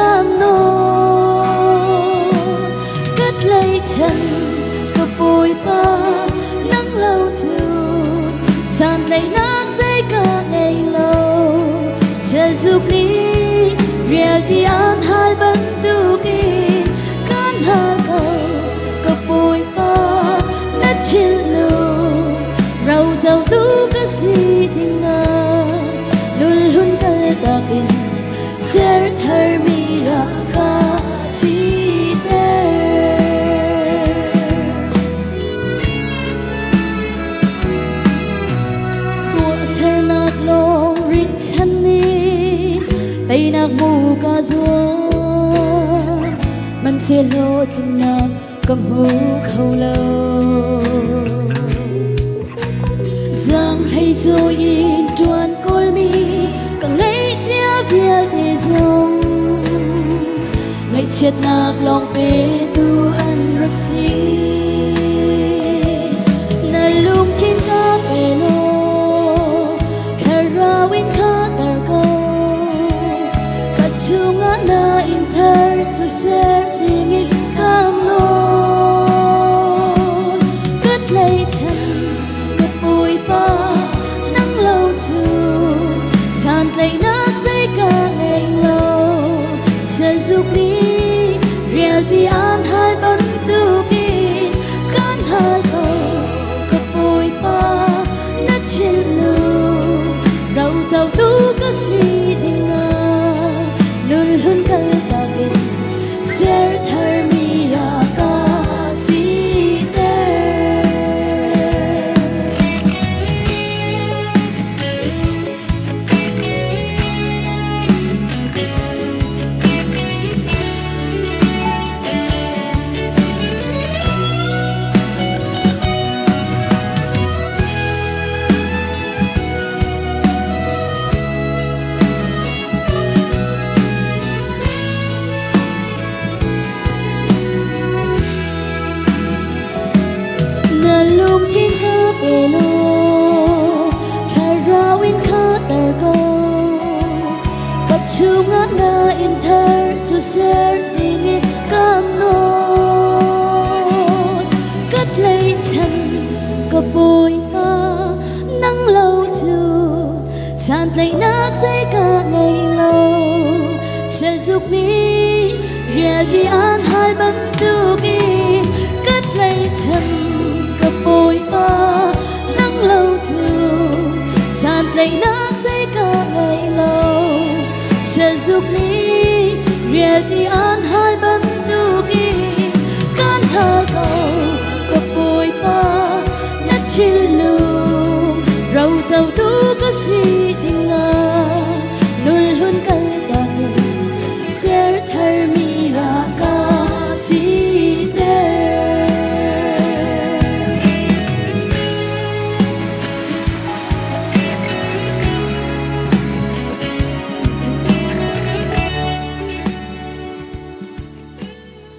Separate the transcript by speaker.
Speaker 1: cam nô cất lấy chân cặp bụi ba nắng lâu dùn sàn lấy nắng dây cả ngày lâu sẽ giúp đi riêng đi ăn hai bánh tu kỳ can hà cầu cặp bụi ba nát trên lùi rau rau tu cái gì tình à luôn luôn tay ta in ser thar mi ra ka si te tua ser nát lo rit chan ni tay nát mu ka zua man se lo tin na cầm mu khâu lâu giang hay rồi in tuan col mi càng lấy chia việc để dùng ngày chết nạc lòng bê tu ăn rắc xí na lung trên cá bê lô thà ra win khá tar go cả chu ngã na in thar chu ser đi nghịch cam lô cất lấy chân cất bụi ba nắng lâu dù sàn lấy nát dây cả ngày lâu sẽ giúp đi riêng đi ăn hai bánh tu kỳ can hai cầu cặp bụi ba nát trên lùi rau rau tu cái gì tình à luôn luôn tay ta in ser thar mi ra ka si te lung trên cá bê lô thà ra win khá tar go cắt chu ngã na in thar chu ser đi nghịch cam nô cất lấy chân cặp bụi ba nắng lâu dù sàn lấy nát dây cả ngày lâu sẽ giúp đi riêng đi ăn hai bánh tu kỳ cất lấy chân cặp bụi ba nắng lâu dù sàn lấy nát dây cả ngày lâu sẽ giúp đi riêng đi ăn hai bánh tu kỳ can hà cầu cặp bụi ba nát trên lùi rau rau tu cái gì